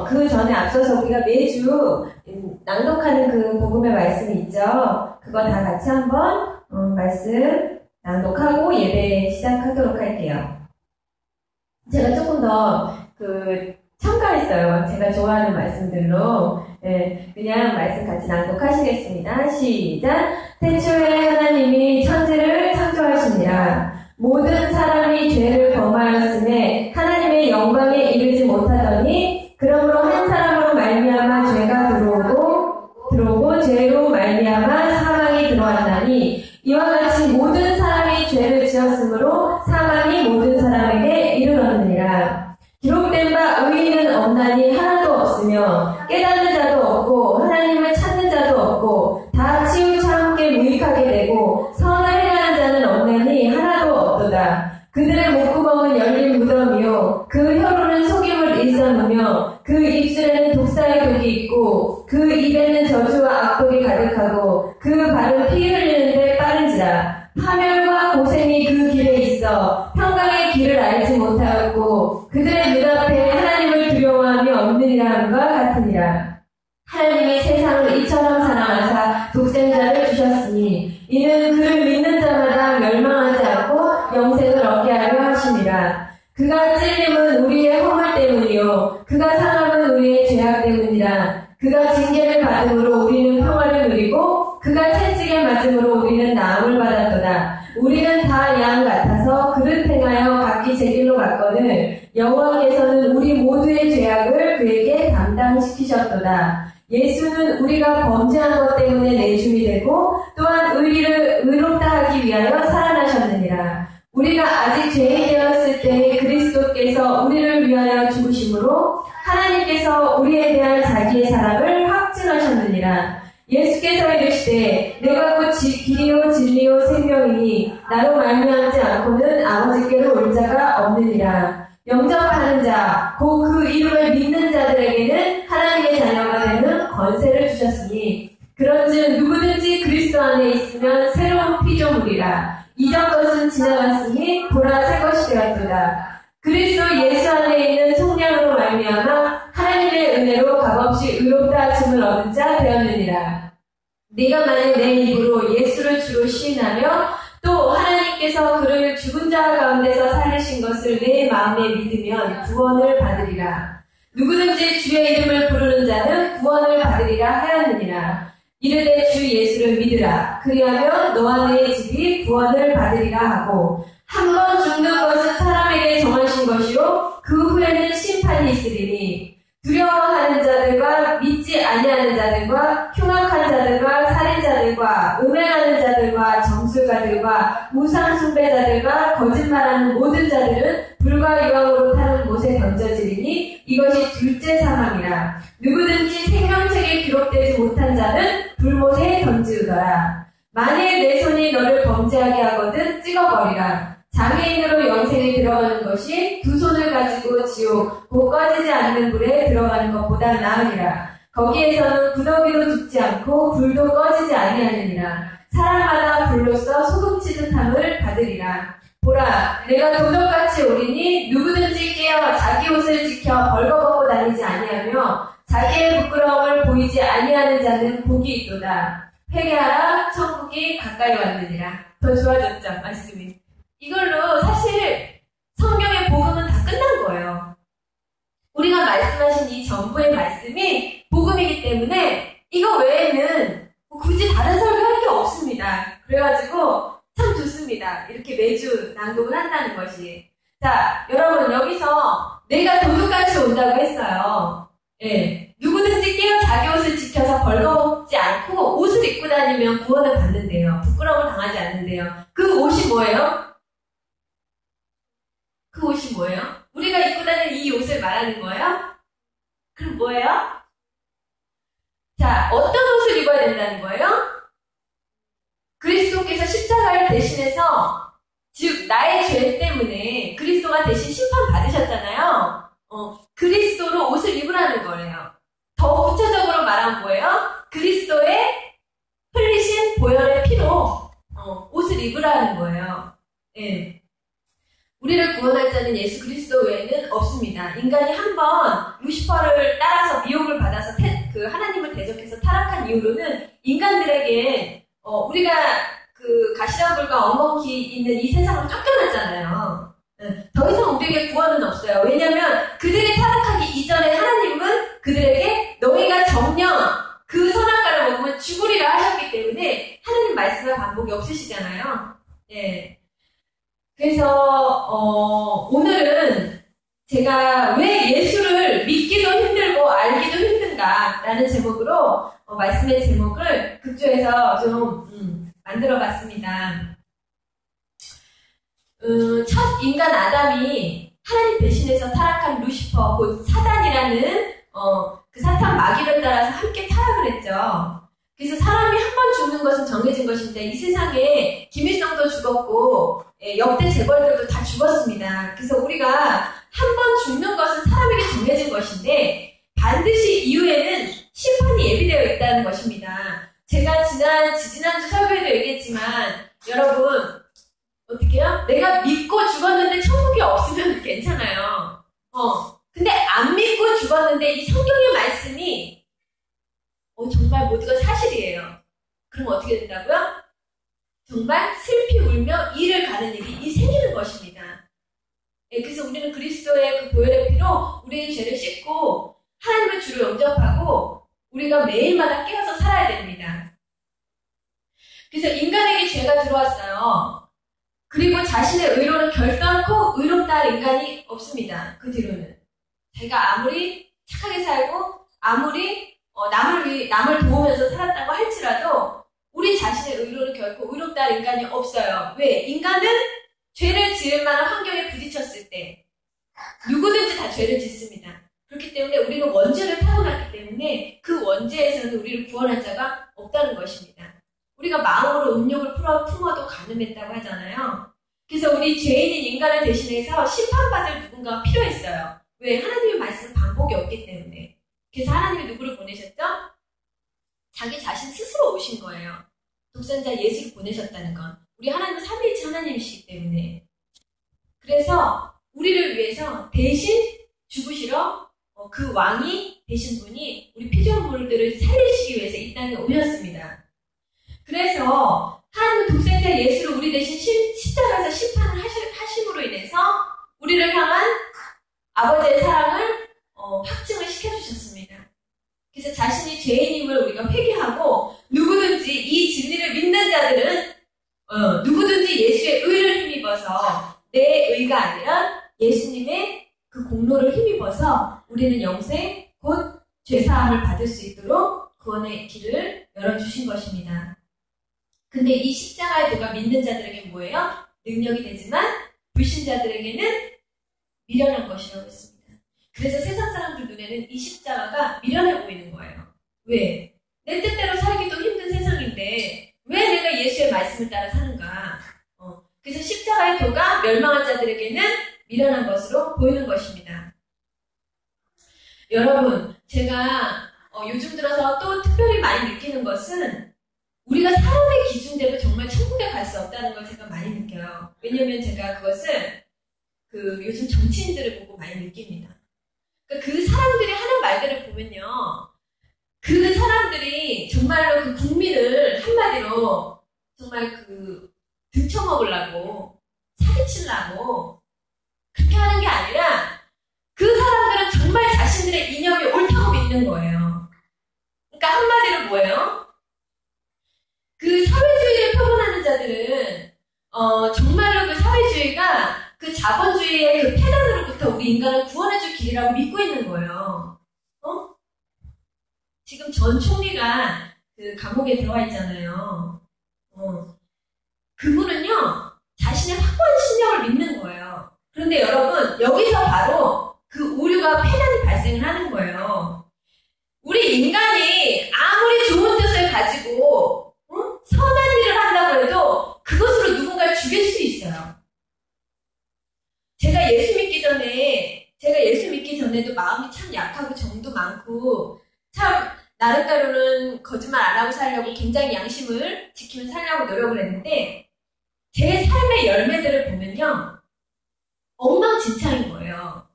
그 전에 앞서서 우리가 매주 낭독하는 그 복음의 말씀이 있죠. 그거 다 같이 한번 말씀 낭독하고 예배 시작하도록 할게요. 제가 조금 더 첨가했어요. 제가 좋아하는 말씀들로. 그냥 말씀 같이 낭독하시겠습니다. 시작. 태초에 하나님이 천지를 창조하시니라. 모든 사람이 죄를 범하였음에 하나님의 영광에 이르지 못하더니 그러므로 한 사람으로 말미암아 죄가 들어오고 죄로 말미암아 사망이 들어왔나니 이와 같이 모든 사람이 죄를 지었으므로 사망이 모든 사람에게 이르렀느니라. 기록된 바 의인은 없나니 하나도 없으며 깨닫는 자도 없고 하나님을 찾는 자도 없고 다 치우쳐 함께 무익하게 되고 선을 행하는 자는 없나니 하나도 없도다. 그들의 목구멍은 열린 무덤이요 그 혀로는 속임을 일삼으며 그 입술에는 독사의 독이 있고 그 입에는 저주와 악독이 가득하고 그 발은 피 흘리는데 빠른지라. 파멸과 고생이 그 길에 있어 평강의 길을 알지 못하였고 그들의 눈앞에 하나님을 두려워함이 없느니라 함과 같으니라. 하나님이 세상을 이처럼 사랑하사 독생자를 주셨으니 이는 그를 믿는 자마다 멸망하지 않고 영생을 얻게 하려 하심이라. 그가 찔림은 우리의 허물 때문이요 그가 상함은 우리의 죄악 때문이라. 그가 징계를 받음으로 우리는 평화를 누리고 그가 채찍에 맞음으로 우리는 나음을 받았도다. 우리는 다 양 같아서 그릇 행하여 각기 제 길로 갔거늘 여호와께서는 우리 모두의 죄악을 그에게 담당시키셨도다. 예수는 우리가 범죄한 것 때문에 내줌이 되고 또한 의롭다 하기 위하여 살아나셨느니라. 우리가 아직 죄인 되었을 때 그리스도께서 우리를 위하여 죽으심으로 하나님께서 우리에 대한 자기의 사랑을 확증하셨느니라. 예수께서 이르시되 내가 곧 길이요 진리요 생명이니 나로 말미암지 않고는 아버지께로 올 자가 없느니라. 영접하는 자, 곧 그 이름을 믿는 자들에게는 하나님의 자녀가 되는 권세를 주셨으니 그런즉 누구든지 그리스도 안에 있으면 새로운 피조물이라. 이전 것은 지나갔으니 보라 새 것이 되었도다. 그리스도 예수 안에 있는 속량으로 말미암아 하나님의 은혜로 값없이 의롭다 하심을 얻은 자 되었느니라. 네가 만일 내 입으로 예수를 주로 시인하며 또 하나님께서 그를 죽은 자 가운데서 살리신 것을 내 마음에 믿으면 구원을 받으리라. 누구든지 주의 이름을 부르는 자는 구원을 받으리라 하였느니라. 이르되 주 예수를 믿으라. 그리하면 너와 내 집이 구원을 받으리라 하고 한 번 죽는 것은 사람에게 정하신 것이요 그 후에는 심판이 있으리니 두려워하는 자들과 믿지 아니하는 자들과 흉악한 자들과 살인자들과 음행하는 자들과 점술가들과 우상 숭배자들과 거짓말하는 모든 자들은 불과 유황으로 타는 못에 던져지리니 이것이 둘째 사망이라. 누구든지 생명책에 기록되지 못한 자는 불못에 던지우더라. 만일 내 손이 너를 범죄하게 하거든 찍어버리라. 장애인으로 영생에 들어가는 것이 두 손을 가지고 지옥 곧 꺼지지 않는 불에 들어가는 것보다 나으니라. 거기에서는 구더기도 죽지 않고 불도 꺼지지 아니하느니라. 사람마다 불로써 소금치듯 함을 받으리라. 보라, 내가 도둑같이 오리니 누구든지 깨어 자기 옷을 지켜 벌거벗고 다니지 아니하며 자기의 부끄러움을 보이지 아니하는 자는 복이 있도다. 회개하라, 천국이 가까이 왔느니라. 더 좋아졌죠, 말씀이. 이걸로 사실 성경의 복음은 다 끝난 거예요. 우리가 말씀하신 이 전부의 말씀이 복음이기 때문에 이거 외에는 굳이 다른 설교할 게 없습니다. 그래가지고 참 좋습니다. 이렇게 매주 낭독을 한다는 것이. 자, 여러분 여기서 내가 도둑같이 온다고 했어요. 예, 누구든지 깨어 자기 옷을 지켜서 벌거벗지 않고 옷을 입고 다니면 구원을 받는데요. 부끄러움을 당하지 않는데요. 그 옷이 뭐예요? 그 옷이 뭐예요? 우리가 입고 다니는 이 옷을 말하는 거예요? 그럼 뭐예요? 자, 어떤 옷을 입어야 된다는 거예요? 그리스도께서 십자가를 대신해서, 즉 나의 죄 때문에 그리스도가 대신 심판 받으셨잖아요. 그리스도로 옷을 입으라는 거예요. 더 구체적으로 말하면 뭐예요? 그리스도의 흘리신 보혈의 피로 옷을 입으라는 거예요. 예. 우리를 구원할 자는 예수 그리스도 외에는 없습니다. 인간이 한번 루시퍼를 따라서 미혹을 받아서 하나님을 대적해서 타락한 이후로는 인간들에게 우리가 그 가시덤불과 엉겅퀴 있는 이 세상으로 쫓겨났잖아요. 더 이상 우리에게 구원은 없어요. 왜냐하면 그들이 타락하기 이전에 하나님은 그들에게 너희가 정녕 그 선악과를 먹으면 죽으리라 하셨기 때문에 하나님 말씀의 반복이 없으시잖아요. 예. 그래서 오늘은 제가 왜 예수를 믿기도 힘들고 알기도 힘든가라는 제목으로 말씀의 제목을 극조해서 좀 만들어봤습니다. 첫 인간 아담이 하나님 배신해서 타락한 루시퍼, 곧 사단이라는 그 사탄 마귀를 따라서 함께 타락을 했죠. 그래서 사람이 한 번 죽는 것은 정해진 것인데 이 세상에 김일성도 죽었고 역대 재벌들도 다 죽었습니다. 그래서 우리가 한 번 죽는 것은 사람에게 정해진 것인데 반드시 이후에는 심판이 예비되어 있다는 것입니다. 제가 지난주 설교에도 얘기했지만 여러분 어떻게요? 내가 믿고 죽었는데 천국이 없으면 괜찮아요. 근데 안 믿고 죽었는데 이 성경의 말씀이 정말 모두가 사실이에요. 그럼 어떻게 된다고요? 정말 슬피 울며 이를 가는 일이 생기는 것입니다. 그래서 우리는 그리스도의 그 보혈의 피로 우리의 죄를 씻고 하나님의 주를 영접하고 우리가 매일마다 깨어서 살아야 됩니다. 그래서 인간에게 죄가 들어왔어요. 그리고 자신의 의로는 결단코 의롭다 할 인간이 없습니다. 그 뒤로는. 자기가 아무리 착하게 살고 아무리 남을 도우면서 살았다고 할지라도 우리 자신의 의로는 결코 의롭다 할 인간이 없어요. 왜? 인간은 죄를 지을 만한 환경에 부딪혔을 때 누구든지 다 죄를 짓습니다. 그렇기 때문에 우리는 원죄를 타고났기 때문에 그 원죄에서는 우리를 구원할 자가 없다는 것입니다. 우리가 마음으로 음욕을 품어도 가늠했다고 하잖아요. 그래서 우리 죄인인 인간을 대신해서 심판받을 누군가가 필요했어요. 왜? 하나님의 말씀 반복이 없기 때문에. 그래서 하나님이 누구를 보내셨죠? 자기 자신 스스로 오신 거예요. 독생자 예수를 보내셨다는 건. 우리 하나님은 삼위일체 하나님이시기 때문에. 그래서 우리를 위해서 대신 죽으시러 그 왕이 되신 분이 우리 피조물들을 살리시기 위해서 이 땅에 오셨습니다. 그래서 하나님은 독생자 예수를 우리 대신 십자가에서 심판을 하심으로 인해서 우리를 향한 아버지의 사랑을 확증을 시켜주셨습니다. 그래서 자신이 죄인임을 우리가 회개하고 누구든지 이 진리를 믿는 자들은 누구든지 예수의 의를 힘입어서 내 의가 아니라 예수님의 그 공로를 힘입어서 우리는 영생 곧 죄사함을 받을 수 있도록 구원의 길을 열어주신 것입니다. 근데 이 십자가의 도가 믿는 자들에게 뭐예요? 능력이 되지만 불신자들에게는 미련한 것이라고 했습니다. 그래서 세상 사람들 눈에는 이 십자가가 미련해 보이는 거예요. 왜? 내 뜻대로 살기도 힘든 세상인데 왜 내가 예수의 말씀을 따라 사는가? 그래서 십자가의 도가 멸망한 자들에게는 미련한 것으로 보이는 것입니다. 여러분, 제가 요즘 들어서 또 특별히 많이 느끼는 것은 우리가 사람의 기준대로 정말 천국에 갈 수 없다는 걸 제가 많이 느껴요. 왜냐면 제가 그것을 요즘 정치인들을 보고 많이 느낍니다. 그러니까 그 사람들이 하는 말들을 보면요. 그 사람들이 정말로 그 국민을 한마디로 정말 등쳐먹으려고 사기치려고 그렇게 하는 게 아니라 그 사람들은 정말 자신들의 이념이 옳다고 믿는 거예요. 그러니까 한마디로 뭐예요? 그 사회주의를 표본하는 자들은 정말로 그 사회주의가 그 자본주의의 그 폐단으로부터 우리 인간을 구원해줄 길이라고 믿고 있는 거예요. 지금 전 총리가 그 감옥에 들어와 있잖아요. 그분은요, 자신의 확고한 신념을 믿는 거예요. 그런데 여러분, 여기서 바로 그 오류가 폐단이 발생을 하는 거예요. 우리 인간이 아무리 좋은 뜻을 가지고 선한 일을 한다고 해도 그것으로 누군가를 죽일 수 있어요. 제가 예수 믿기 전에도 마음이 참 약하고 정도 많고 참 나름대로는 거짓말 안 하고 살려고 굉장히 양심을 지키며 살려고 노력을 했는데 제 삶의 열매들을 보면요. 엉망진창인 거예요.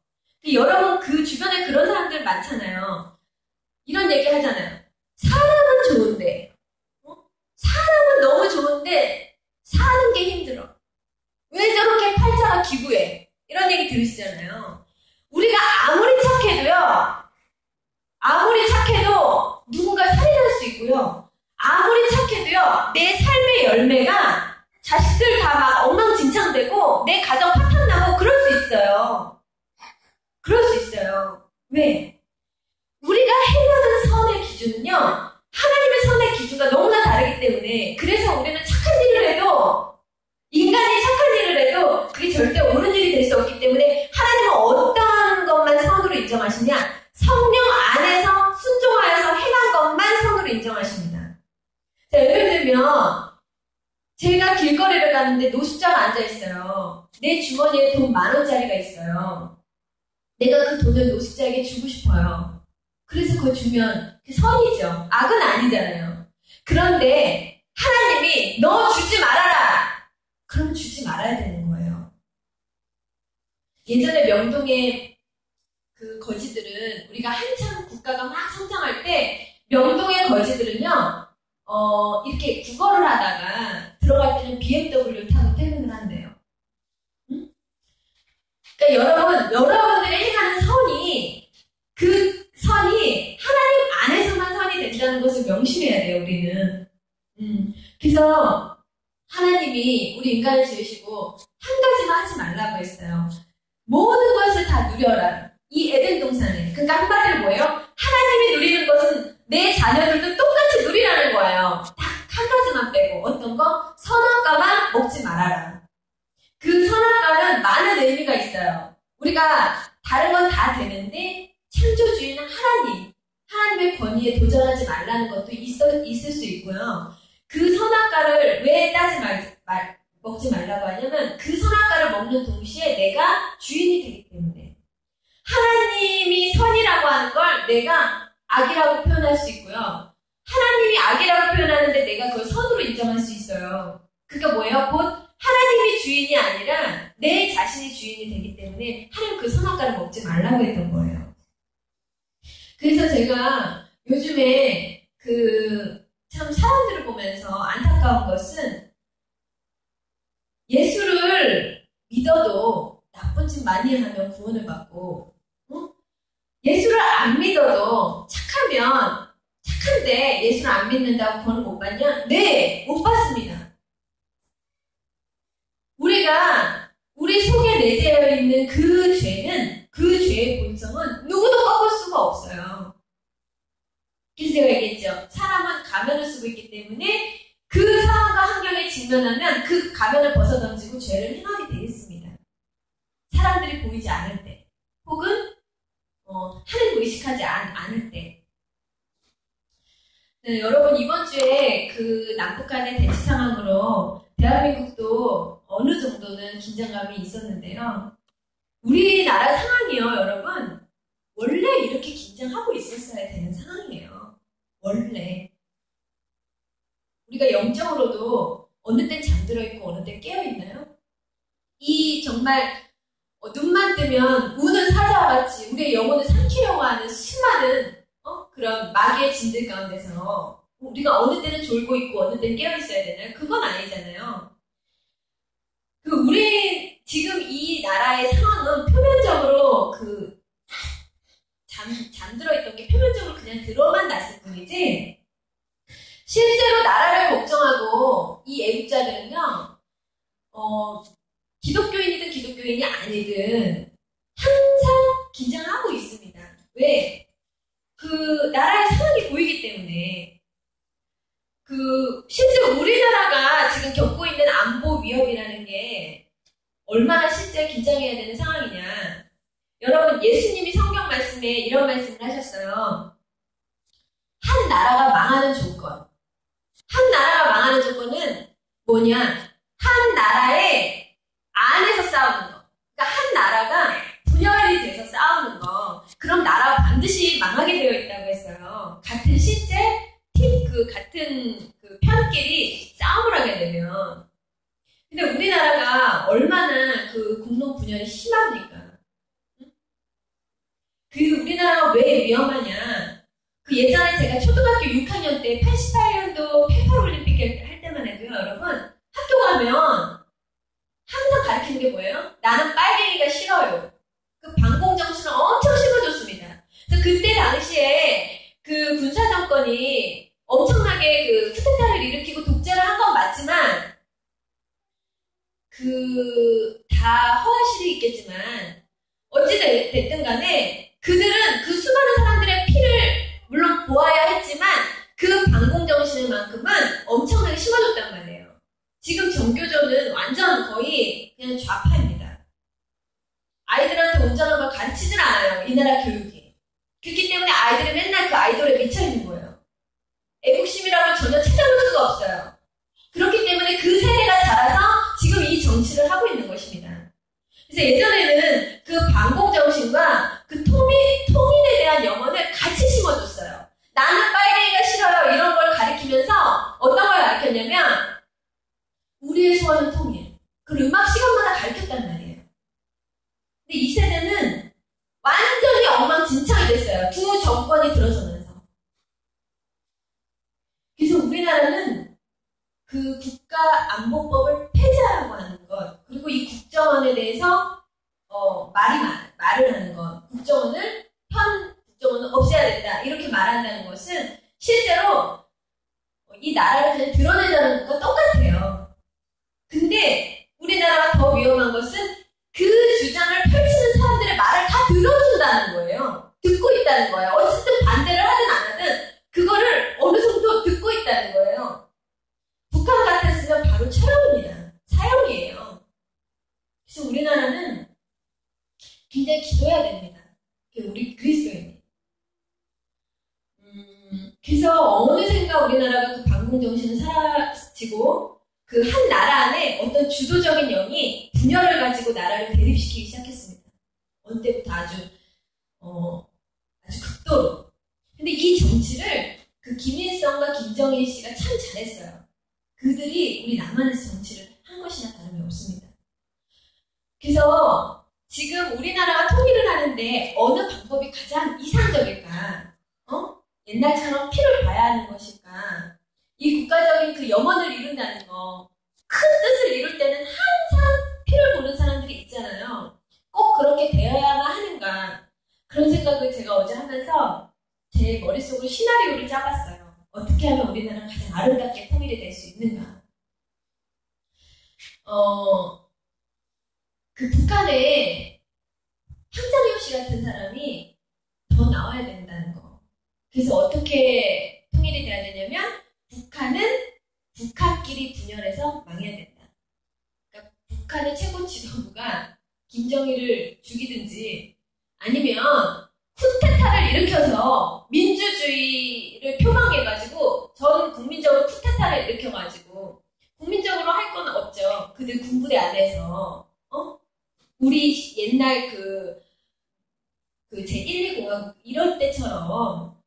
여러분 그 주변에 그런 사람들 많잖아요. 이런 얘기 하잖아요. 사람은 좋은데, 사람은 너무 좋은데 사는 게 힘들어. 왜 저렇게 팔자가 기구해? 이런 얘기 들으시잖아요. 우리가 아무리 착해도 누군가 살인할 수 있고요. 아무리 착해도요, 내 삶의 열매가 자식들 다 막 엉망진창되고 내 가정 파탄나고 그럴 수 있어요. 그럴 수 있어요. 왜? 우리가 행하는 선의 기준은요, 하나님의 선의 기준과 너무나 다르기 때문에, 그래서 우리는 착한 일을 해도, 인간이 착한 일을 해도 그게 절대 옳은 일이 될 수 없기 때문에 하나님은 어떠한 것만 선으로 인정하시냐? 성령 안에서 순종하여서 행한 것만 선으로 인정하십니다. 자, 예를 들면 제가 길거리를 가는데 노숙자가 앉아있어요. 내 주머니에 돈 10,000원짜리가 있어요. 내가 그 돈을 노숙자에게 주고 싶어요. 그래서 그거 주면 그 선이죠. 악은 아니잖아요. 그런데 하나님이 너 주지 말아라! 그러면 주지 말아야 되는 거예요. 예전에 명동에 그 거지들은, 우리가 한참 국가가 막 성장할 때 명동의 거지들은요, 이렇게 국어를 하다가 들어갈 때는 BMW 타고 퇴근을 한대요. 응? 그러니까 여러분들이 행하는 선이, 그 선이 하나님 안에서만 선이 된다는 것을 명심해야 돼요, 우리는. 그래서 하나님이 우리 인간을 지으시고 한 가지만 하지 말라고 했어요. 모든 것을 다 누려라. 이 에덴 동산에. 그러니까 한마디로 뭐예요? 하나님이 누리는 것은 내 자녀들도 똑같이 누리라는 거예요. 딱 한 가지만 빼고. 어떤 거? 선악과만 먹지 말아라. 그 선악과는 많은 의미가 있어요. 우리가 다른 건 다 되는데 창조주인은 하나님의 권위에 도전하지 말라는 것도 있을 수 있고요. 그 선악과를 왜 먹지 말라고 하냐면, 그 선악과를 먹는 동시에 내가 주인이 되기 때문에. 하나님이 선이라고 하는 걸 내가 악이라고 표현할 수 있고요. 하나님이 악이라고 표현하는데 내가 그걸 선으로 인정할 수 있어요. 그게 뭐예요? 곧 하나님이 주인이 아니라 내 자신이 주인이 되기 때문에 하나님 그 선악과를 먹지 말라고 했던 거예요. 그래서 제가 요즘에 참 사람들을 보면서 안타까운 것은, 예수를 믿어도 나쁜 짓 많이 하면 구원을 받고, 예수를 안 믿어도 착한데 예수를 안 믿는다고 구원을 못 받냐? 네, 못 받습니다. 우리 속에 내재되어 있는 그 죄는, 그 죄의 본성은 누구도 꺾을 수가 없어요. 그래서 제가 얘기했죠. 사람은 가면을 쓰고 있기 때문에 그 상황과 환경에 직면하면 그 가면을 벗어던지고 죄를 행하게 되겠습니다. 사람들이 보이지 않을 때, 혹은 하나님 의식하지 않을 때. 네, 여러분, 이번 주에 그 남북한의 대치 상황으로 대한민국도 어느 정도는 긴장감이 있었는데요. 우리나라 상황이요, 여러분, 원래 이렇게 긴장하고 있었어야 되는 상황이에요. 원래. 우리가 영적으로도 어느 땐 잠들어 있고 어느 땐 깨어 있나요? 이 정말 눈만 뜨면 우는 사자와 같이 우리의 영혼을 삼키려고 하는 수많은 그런 마귀의 진들 가운데서 우리가 어느 때는 졸고 있고 어느 때는 깨어 있어야 되나요? 그건 아니잖아요. 우리 지금 이 나라의 상황은 표면적으로 잠들어 있던 게 표면적으로 그냥 들어만 났을 뿐이지, 실제로 나라를 걱정하고 이 애국자들은요, 기독교인이든 기독교인이 아니든 항상 긴장하고 있습니다. 왜? 나라의 상황이 보이기 때문에. 실제 우리나라가 지금 겪고 있는 안보 위협이라는 게 얼마나 실제 긴장해야 되는 상황이냐. 여러분, 예수님이 성경 말씀에 이런 말씀을 하셨어요. 한 나라가 망하는 조건. 한 나라가 망하는 조건은 뭐냐? 한 나라의 안에서 싸우는 거. 그러니까 한 나라가 분열이 돼서 싸우는 거. 그럼 나라가 반드시 망하게 되어 있다고 했어요. 같은 실제 같은 편끼리 싸움을 하게 되면. 근데 우리나라가 얼마나 그 공론 분열이 심합니까? 그 우리나라가 왜 위험하냐? 그 예전에 제가 초등학교 6학년 때 88년도 88올림픽 할 때만 해도요, 여러분, 학교 가면 항상 가르치는 게 뭐예요? 나는 빨갱이가 싫어요. 그 반공정신을 엄청 심어줬습니다. 그래서 그때 당시에 그 군사정권이 엄청나게 그 쿠데타를 일으키고 독재를 한 건 맞지만, 다 허와실이 있겠지만, 어찌됐든 간에 그들은 그 수많은 사람들의 피를 물론 보아야 했지만, 그 반공정신만큼은 엄청나게 심어줬단 말이에요. 지금 정교조는 완전 거의 그냥 좌파입니다. 아이들한테 온전한 걸 가르치질 않아요. 이 나라 교육이. 그렇기 때문에 아이들은 맨날 그 아이돌에 미쳐있는 거예요. 애국심이라고 전혀 찾아볼 수가 없어요. 그렇기 때문에 그 세대가 자라서 지금 이 정치를 하고 있는 것입니다. 그래서 예전에는 그 반공정신과 그 통일에 대한 염원을 같이 심어줬어요. 나는 빨갱이가 싫어요. 이런 걸 가르치면서 어떤 걸 가르쳤냐면 우리의 소원은 통일. 그걸 음악 시간마다 가르쳤단 말이에요. 근데 이 세대는 완전히 엉망진창이 됐어요. 두 정권이 들어서면서. 그래서 우리나라는 그 국가안보법을 폐지하라고 하는 것, 그리고 이 국정원에 대해서 말을 하는 것, 국정원을 없애야 된다 이렇게 말한다는 것은 실제로 이 나라를 그냥 드러내자는 것과 똑같아요. 근데 우리나라가 더 위험한 것은 그 주장을 펼치는 사람들의 말을 다 들어준다는 거예요. 듣고 있다는 거예요. 어쨌든 반대를 하든 안 하든 그거를 어느 정도 듣고 있다는 거예요. 북한 같았으면 바로 처형입니다. 사형이에요. 그래서 우리나라는 굉장히 기도해야 됩니다. 우리 그리스도인이. 그래서 어느샌가 우리나라가 그 반공정신을 사라지고 그 한 나라 안에 어떤 주도적인 영이 분열을 가지고 나라를 대립시키기 시작했습니다. 어느 때부터 아주 극도로. 근데 이 정치를 그 김일성과 김정일 씨가 참 잘했어요. 그들이 우리 남한에서 정치를 한 것이나 다름이 없습니다. 그래서 지금 우리나라가 통일을 하는데 어느 방법이 가장 이상적일까? 옛날처럼 피를 봐야 하는 것일까? 이 국가적인 그 염원을 이룬다는 거, 큰 뜻을 이룰 때는 항상 피를 보는 사람들이 있잖아요. 꼭 그렇게 되어야만 하는가? 그런 생각을 제가 어제 하면서 제 머릿속으로 시나리오를 짜봤어요. 어떻게 하면 우리나라가 가장 아름답게 통일이 될 수 있는가? 그 북한에 황장엽 씨 같은 사람이 더 나와야 된다는 거. 그래서 어떻게 통일이 돼야 되냐면 북한은 북한끼리 분열해서 망해야 된다. 그러니까 북한의 최고 지도부가 김정일을 죽이든지 아니면 쿠데타를 일으켜서 민주주의를 표방해가지고 전 국민적으로 쿠데타를 일으켜가지고 국민적으로 할 건 없죠. 그들 군부대 안에서 우리 옛날 제1, 2공화국 이럴 때처럼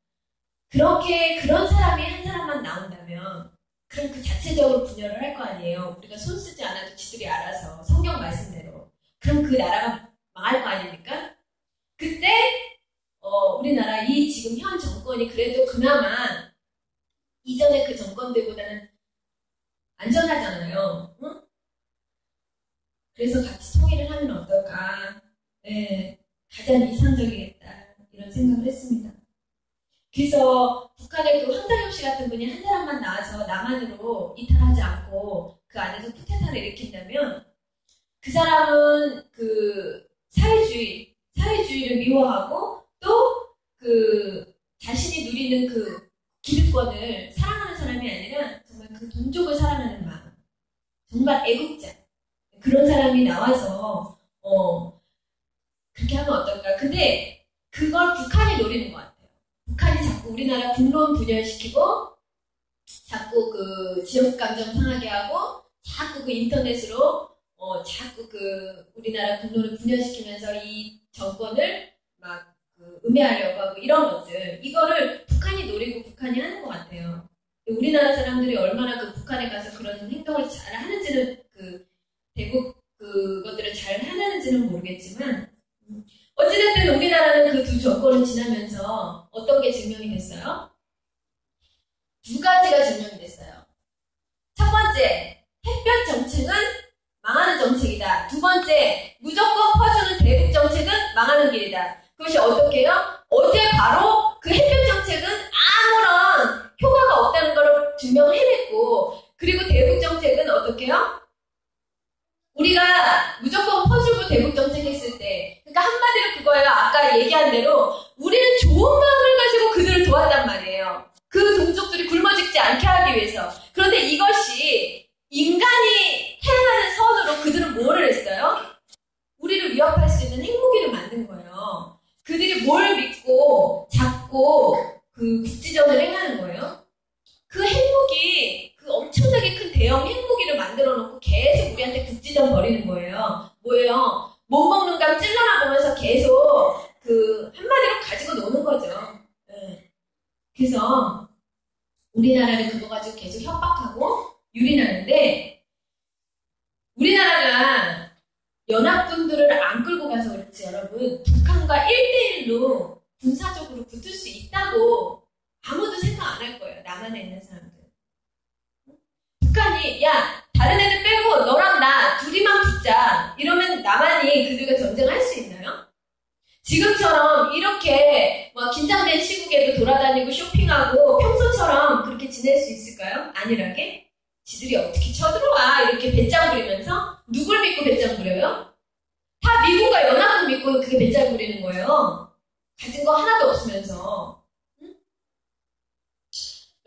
그렇게 그런 사람이 한 사람만 나온다면 그럼 그 자체적으로 분열을 할 거 아니에요. 우리가 손 쓰지 않아도 지들이 알아서 성경 말씀대로. 그럼 그 나라가 망할 거 아닙니까? 그때 우리나라 이 지금 현 정권이 그래도 그나마 이전의 그 정권들보다는 안전하잖아요. 응? 그래서 같이 통일을 하면 어떨까? 네, 가장 이상적이겠다. 이런 생각을 했습니다. 그래서 북한의 그 황장엽 씨 같은 분이 한 사람만 나와서 남한으로 이탈하지 않고 그 안에서 쿠데타를 일으킨다면 그 사람은 그 사회주의를 미워하고 또 그 자신이 누리는 그 기득권을 사랑하는 사람이 아니라 정말 그 동족을 사랑하는 마음, 정말 애국자 그런 사람이 나와서 그렇게 하면 어떨까? 근데 그걸 북한이 노리는 것 같아요. 북한이 자꾸 우리나라 국론 분열시키고 자꾸 그 지역 감정 상하게 하고 자꾸 그 인터넷으로 자꾸 그 우리나라 국론을 분열시키면서 이 정권을 막 음해하려고 하고 이런 것들 이거를 북한이 노리고 북한이 하는 것 같아요. 우리나라 사람들이 얼마나 그 북한에 가서 그런 행동을 잘 하는지는 그 괜찮을지는 모르겠지만 어찌됐든 우리나라는 그 두 정권을 지나면서 어떤 게 증명이 됐어요? 두 가지가 증명이 됐어요. 첫 번째, 햇볕 정책은 망하는 정책이다. 두 번째, 무조건 퍼주는 대북 정책은 망하는 길이다. 그것이 어떻게 해요? 어제 바로 그 햇볕 정책은 아무런 효과가 없다는 걸 증명을 해냈고, 그리고 대북 정책은 어떻게 해요? 우리가 무조건 퍼주고 대북 정책 했을 때, 그러니까 한마디로 그거예요. 아까 얘기한 대로 우리는 좋은 마음을 가지고 그들을 도왔단 말이에요. 그 동족들이 굶어 죽지 않게 하기 위해서. 그런데 이것이 인간이 행하는 선으로 그들은 뭐를 했어요? 우리를 위협할 수 있는 핵무기를 만든 거예요. 그들이 뭘 믿고 자꾸 그 국지전을 행하는 거예요. 그 핵무기, 그 엄청나게 큰 대형 핵무기를 만들어 놓고 계속 우리한테 국지전 벌이는 거예요. 뭐예요? 못 먹는 감 찔러나 보면서 계속 그 한마디로 가지고 노는 거죠. 네. 그래서 우리나라를 그거 가지고 계속 협박하고 유린하는데, 우리나라가 연합군들을 안 끌고 가서 그렇지 여러분, 북한과 1대1로 군사적으로 붙을 수 있다고 아무도 생각 안 할 거예요. 남한에 있는 사람들. 북한이 야 다른 애들 빼고 너랑 나 둘이만 붙자 이러면 남한이 그들과 전쟁할 수 있나요? 지금처럼 이렇게 뭐 긴장된 시국에도 돌아다니고 쇼핑하고 평소처럼 그렇게 지낼 수 있을까요? 안일하게? 지들이 어떻게 쳐들어와 이렇게 배짱 부리면서? 누굴 믿고 배짱 부려요? 다 미국과 연합을 믿고 그게 배짱 부리는 거예요. 가진 거 하나도 없으면서.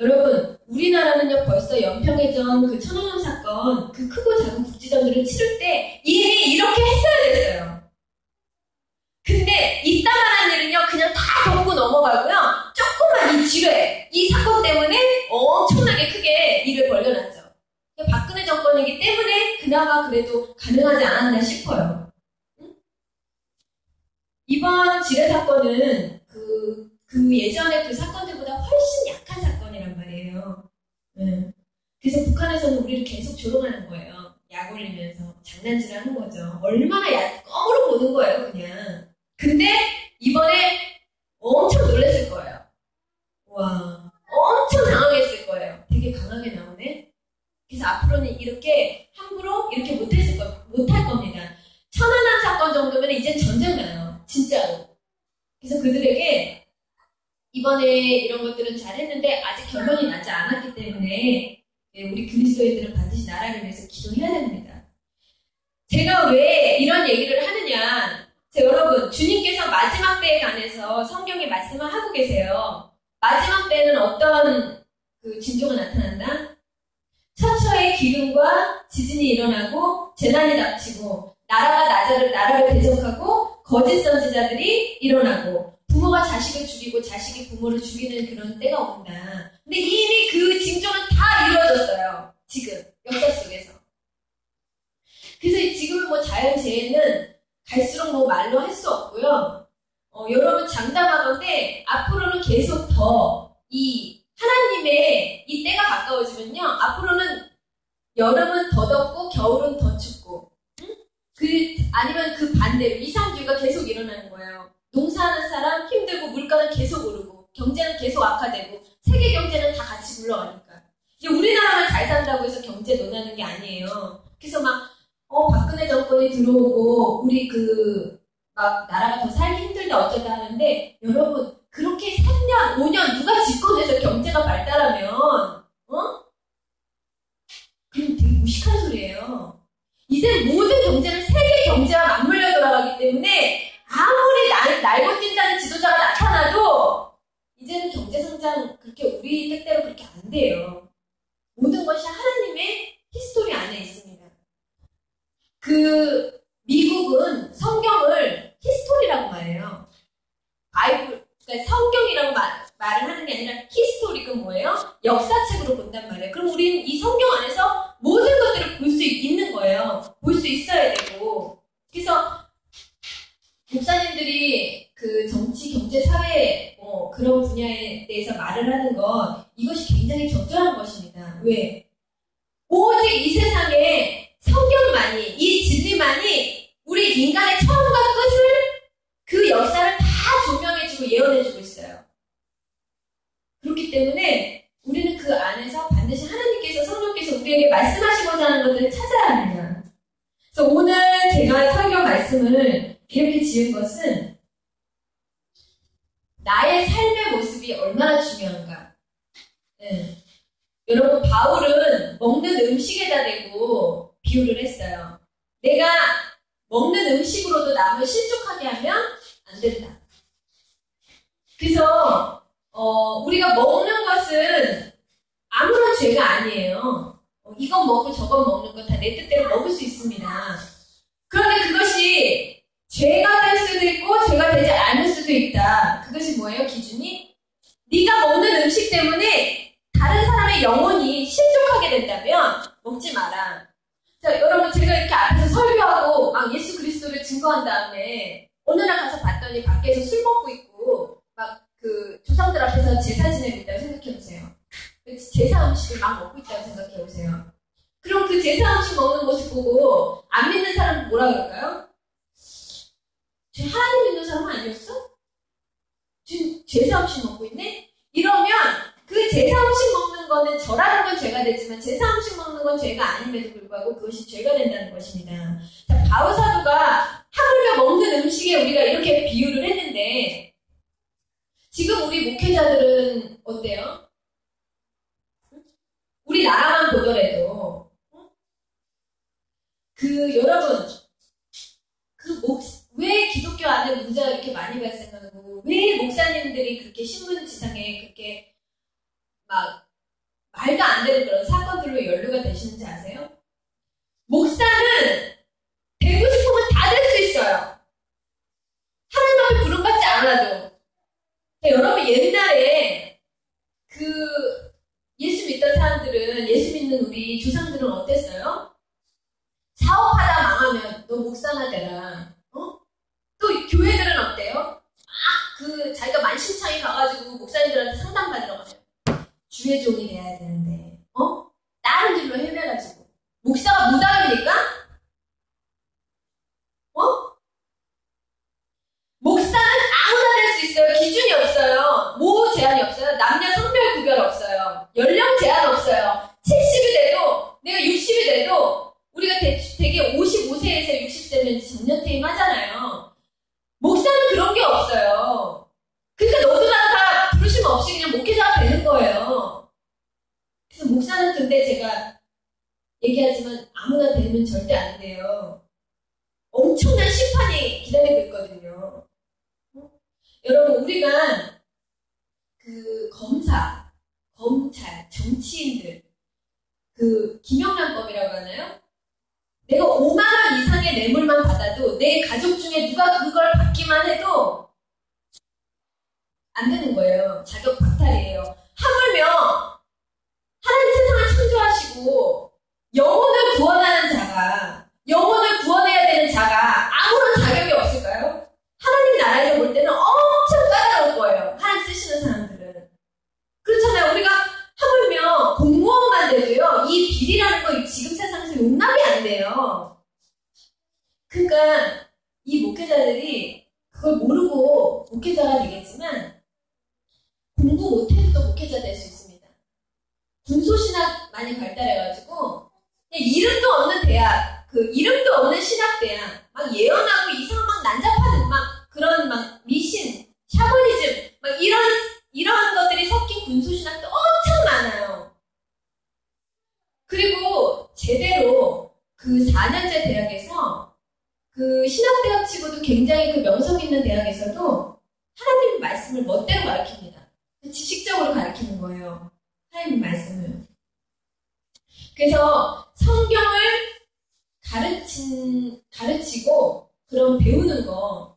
여러분, 우리나라는요, 벌써 연평해전 그 천안함 사건, 그 크고 작은 국지전들을 치를 때 이미 이렇게 했어야 됐어요. 근데 이따만 한 일은요, 그냥 다 덮고 넘어가고요, 조금만 이 지뢰, 이 사건 때문에 엄청나게 크게 일을 벌려놨죠. 박근혜 정권이기 때문에 그나마 그래도 가능하지 않았나 싶어요. 응? 이번 지뢰 사건은 그 예전에 그 사건들보다 훨씬 약한 사건이란 말이에요. 그래서 북한에서는 우리를 계속 조롱하는 거예요. 약 올리면서 장난질 하는 거죠. 얼마나 껌으로 보는 거예요, 그냥. 근데 이번에 엄청 놀랐을 거예요. 와, 엄청 당황했을 거예요. 되게 강하게 나오네. 그래서 앞으로는 이렇게 함부로 이렇게 못할 겁니다. 천안함 사건 정도면 이제 전쟁 나요. 진짜로. 그래서 그들에게 이번에 이런 것들은 잘했는데 아직 결론이 나지 않았기 때문에 우리 그리스도인들은 반드시 나라를 위해서 기도해야 됩니다. 제가 왜 이런 얘기를 하느냐. 여러분, 주님께서 마지막 때에 관해서 성경에 말씀을 하고 계세요. 마지막 때에는 어떤 그 징조가 나타난다? 처처의 기근과 지진이 일어나고 재난이 닥치고 나라를 대적하고 거짓 선지자들이 일어나고 부모가 자식을 죽이고 자식이 부모를 죽이는 그런 때가 온다. 근데 이미 그 징조는 다 이루어졌어요. 지금 역사 속에서. 그래서 지금 뭐 자연재해는 갈수록 뭐 말로 할 수 없고요. 여러분 장담하건대 앞으로는 계속 더 이 하나님의 이 때가 가까워지면요. 앞으로는 여름은 더 덥고 겨울은 더 춥고, 아니면 그 반대로 이상주의가 계속 일어나는 거예요. 농사하는 사람 힘들고 물가는 계속 오르고 경제는 계속 악화되고 세계 경제는 다 같이 굴러가니까. 이제 우리나라만 잘 산다고 해서 경제 논하는 게 아니에요. 그래서 막 박근혜 정권이 들어오고 우리 막 나라가 더 살기 힘들다 어쩌다 하는데, 여러분 그렇게 3년, 5년 누가 집권해서 경제가 발달하면 그럼 되게 무식한 소리예요. 이제 모든 경제는 세계 경제와 맞물려 돌아가기 때문에 아무리 날고 뛴다는 지도자가 나타나도 이제는 경제 성장 그렇게 우리 뜻대로 그렇게 안 돼요. 모든 것이 하나님의 히스토리 안에 있습니다. 미국은 성경을 히스토리라고 말해요. 그러니까 성경이라고 말을 하는 게 아니라 히스토리가 뭐예요? 역사책으로 본단 말이에요. 그럼 우리는 이 성경 안에서 모든 것들을 볼 수 있는 거예요. 볼 수 있어야 되고. 그래서 목사님들이 그 정치, 경제, 사회 그런 분야에 대해서 말을 하는 건 이것이 굉장히 적절한 것입니다. 왜? 오직 이 세상에 성경만이, 이 진리만이 우리 인간의 처음과 끝을 그 역사를 다 조명해주고 예언해주고 있어요. 그렇기 때문에 우리는 그 안에서 반드시 하나님께서 성령께서 우리에게 말씀하시고자 하는 것들을 찾아야 합니다. 그래서 오늘 제가 설교 말씀을 이렇게 지은 것은 나의 삶의 모습이 얼마나 중요한가. 네. 여러분, 바울은 먹는 음식에다 대고 비유를 했어요. 내가 먹는 음식으로도 남을 실족하게 하면 안 된다. 그래서 우리가 먹는 것은 아무런 죄가 아니에요. 이건 먹고 저건 먹는 건 다 내 뜻대로 먹을 수 있습니다. 그런데 그것이 죄가 될 수도 있고 죄가 되지 않을 수도 있다. 그것이 뭐예요? 기준이? 네가 먹는 음식 때문에 다른 사람의 영혼이 실족하게 된다면 먹지 마라. 자, 여러분, 제가 이렇게 앞에서 설교하고 막 예수 그리스도를 증거한 다음에 어느 날 가서 봤더니 밖에서 술 먹고 있고 막 그 조상들 앞에서 제사 지내고 있다고 생각해보세요. 제사 음식을 막 먹고 있다고 생각해보세요. 그럼 그 제사 음식 먹는 모습 보고 안 믿는 사람은 뭐라 그럴까요? 쟤 하나님 믿는 사람 아니었어? 지금 제사 음식 먹고 있네? 이러면 그 제사 음식 먹는 거는 저라는 건 죄가 되지만 제사 음식 먹는 건 죄가 아님에도 불구하고 그것이 죄가 된다는 것입니다. 자, 바울 사도가 하물며 먹는 음식에 우리가 이렇게 비유를 했는데 지금 우리 목회자들은 어때요? 우리 나라만 보더라도 여러분 왜 기독교 안에 문제가 이렇게 많이 발생하고 왜 목사님들이 그렇게 신문지상에 그렇게 막 말도 안 되는 그런 사건들로 연루가 되시는지 아세요? 목사는 되고 싶으면 다 될 수 있어요. 하나님 앞에 부름받지 않아도. 여러분, 옛날에 예수 믿던 사람들은, 예수 믿는 우리 조상들은 어땠어요? 사업하다 망하면 너 목사나 되라. 또 교회들은 어때요? 자기가 만신창이 가가지고 목사님들한테 상담받으러 가요. 주의 종이 돼야 되는데, 다른 길로 헤매가지고. 목사가 무당입니까? 목사는 아무나 될 수 있어요. 기준이 없어요. 뭐 제한이 없어요. 남녀 성별 구별 없어요. 연령 제한 없어요. 70이 돼도, 내가 60이 돼도, 우리가 되게 55세에서 60세면 정년퇴임 하잖아요. 목사는 그런 게 없어요. 그러니까 너도 다 부르심 없이 그냥 목회자가 되는 거예요. 그래서 목사는 근데 제가 얘기하지만 아무나 되면 절대 안 돼요. 엄청난 심판이 기다리고 있거든요. 여러분, 우리가 검사, 검찰, 정치인들, 김영란법이라고 하나요? 내가 5만 원 이상의 뇌물만 받아도 내 가족 중에 누가 그걸 받기만 해도 안 되는 거예요. 자격 박탈이에요. 하물며 하나님 세상을 창조하시고 영혼을 구원하는 자가, 영혼을 구원해야 되는 자가 아무런 자격이 없을까요? 하나님 나라에서 볼 때는 엄청 까다로울 거예요. 하나님 쓰시는 사람들은. 그렇잖아요. 우리가 하물며 공무원만 돼도요, 이 비리라는 거 지금 세상에서 용납이 안 돼요. 그러니까 이 목회자들이 그걸 모르고 목회자가 되겠지만 공부 못해도 또 목회자 될 수 있습니다. 군소신학 많이 발달해가지고 그냥 이름도 없는 대학, 이름도 없는 신학대학, 막 예언하고 이상한 막 난잡하는 그런 미신, 샤머니즘, 이런 것들이 섞인 군소신학도 엄청 많아요. 그리고 제대로 4년제 대학에서 신학대학 치고도 굉장히 명성 있는 대학에서도 하나님 말씀을 멋대로 가르칩니다. 지식적으로 가르치는 거예요. 하나님 말씀을. 그래서 성경을 가르치고 그런 배우는 거,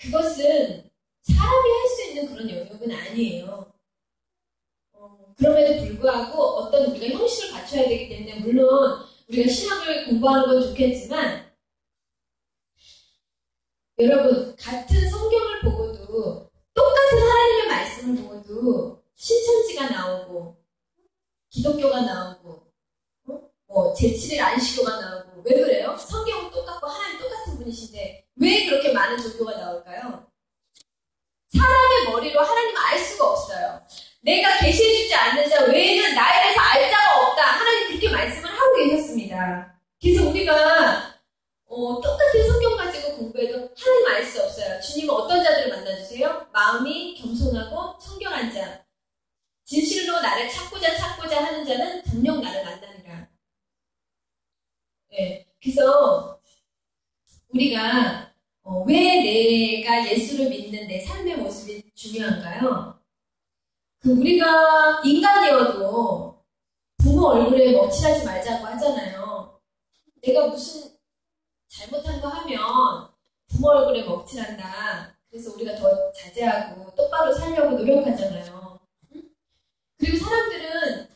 그것은 사람이 할 수 있는 그런 영역은 아니에요. 그럼에도 불구하고 어떤 우리가 형식을 갖춰야 되기 때문에 물론 우리가 신학을 공부하는 건 좋겠지만 여러분, 같은 성경을 보고도 똑같은 하나님의 말씀을 보고도 신천지가 나오고 기독교가 나오고 제7일 안식교가 나오고 왜 그래요? 성경은 똑같고 하나님 똑같은 분이신데 왜 그렇게 많은 종교가 나올까요? 사람의 머리로 하나님을 알 수가 없어요. 내가 계시해주지 않는 자 외에는 나에 대해서 알 자가 없다. 하나님 그렇게 말씀을 하고 계셨습니다. 그래서 우리가 똑같은 성경 가지고 공부해도 하나님 알 수 없어요. 주님은 어떤 자들을 만나주세요? 마음이 겸손하고 청결한 자. 진실로 나를 찾고자 하는 자는 분명 나를 만나리라. 네, 그래서 우리가 왜 내가 예수를 믿는 내 삶의 모습이 중요한가요? 우리가 인간이어도 부모 얼굴에 먹칠하지 말자고 하잖아요. 내가 무슨 잘못한 거 하면 부모 얼굴에 먹칠한다. 그래서 우리가 더 자제하고 똑바로 살려고 노력하잖아요. 그리고 사람들은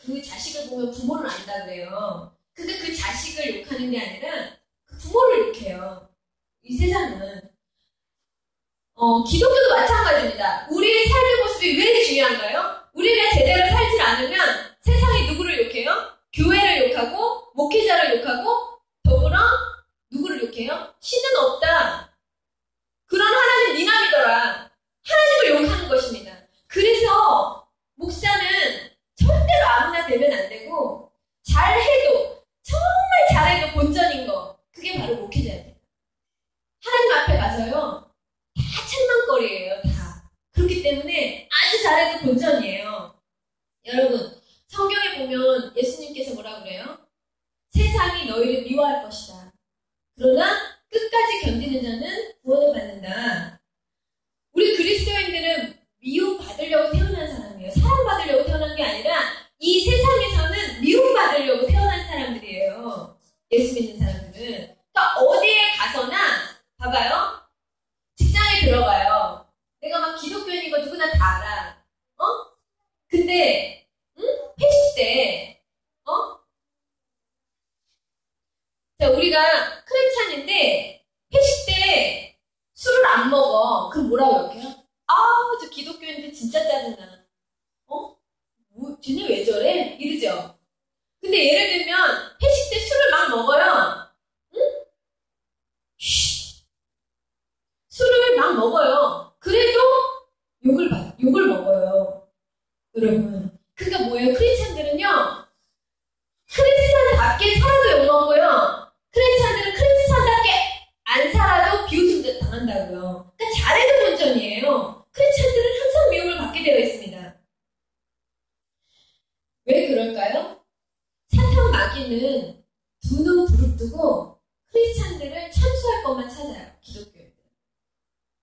그 자식을 보면 부모를 안다 그래요. 근데 그 자식을 욕하는 게 아니라 그 부모를 욕해요. 이 세상은. 기독교도 마찬가지입니다. 우리의 삶의 모습이 왜 이렇게 중요한가요? 우리가 제대로 살지 않으면 세상이 누구를 욕해요? 교회를 욕하고 목회자를 욕하고 더불어 누구를 욕해요? 신은 없다. 그런 하나님 니남이더라. 하나님을 욕하는 것입니다. 그래서 목사는 절대로 아무나 되면 안 되고 잘해도 정말 잘해도 본전인 거 그게 바로 목회자예요. 하나님 앞에 가서요 다 찬망거리예요. 다. 그렇기 때문에 아주 잘해도 본전이에요. 여러분 성경에 보면 예수님께서 뭐라 그래요? 세상이 너희를 미워할 것이다. 그러나 끝까지 견디는 자는 구원을 받는다. 우리 그리스도인들은 미움받으려고 태어난 사람이에요. 사랑받으려고 태어난 게 아니라 이 세상에서는 미움받으려고 태어난 사람들이에요. 예수 믿는 사람들은. 그러니까 어디에 가서나 봐봐요. 직장에 들어가요. 내가 막 기독교인인 거 누구나 다 알아. 근데 회식 때 자, 우리가 크리스찬인데 회식 때 술을 안 먹어. 그럼 뭐라고 욕해요? 저 기독교인들 진짜 짜증나. 쟤네 왜 저래? 이러죠. 근데 예를 들면 회식 때 술을 막 먹어요. 응? 술을 막 먹어요. 그래도 욕을 먹어요. 여러분. 그러니까 뭐예요? 크리스찬들은요. 크리스찬답게 살아도 욕 먹고요. 크리스찬들은 크리스찬답게 안 살아도 비웃음 당한다고요. 그러니까 잘해도 본전이에요. 크리스찬들은 항상 미움을 받게 되어 있습니다. 왜 그럴까요? 사탄 마귀는 두 눈 부릅뜨고 크리스찬들을 참수할 것만 찾아요. 기독교인들.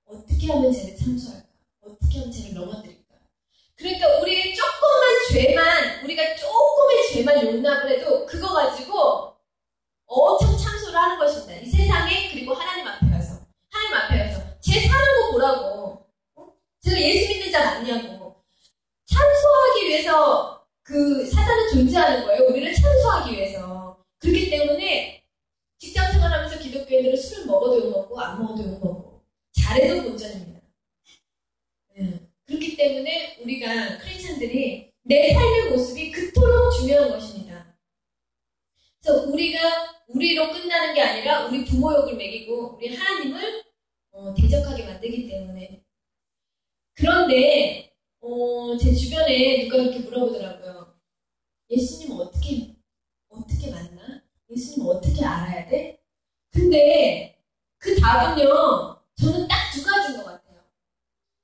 어떻게 하면 쟤를 참수할까? 어떻게 하면 쟤를 넘어뜨릴까? 그러니까 우리가 조금의 죄만 용납을 해도 그거 가지고 엄청 참수를 하는 것입니다. 이 세상에 그리고 하나님 앞에 가서 쟤 사는 거 보라고. 제가 예수 믿는 자 맞냐고. 참수하기 위해서 사단은 존재하는 거예요. 우리를 참수하기 위해서. 그렇기 때문에 직장 생활하면서 기독교인들은 술을 먹어도 욕먹고 안 먹어도 욕먹고 잘해도 본전입니다. 그렇기 때문에 우리가 크리스찬들이 내 삶의 모습이 그토록 중요한 것입니다. 그래서 우리가 우리로 끝나는 게 아니라 우리 부모 욕을 먹이고 우리 하나님을 대적하게 만들기 때문에. 그런데 제 주변에 누가 이렇게 물어보더라고요. 예수님 어떻게 만나? 예수님 어떻게 알아야 돼? 근데 그 답은요. 저는 딱 두 가지인 것 같아요.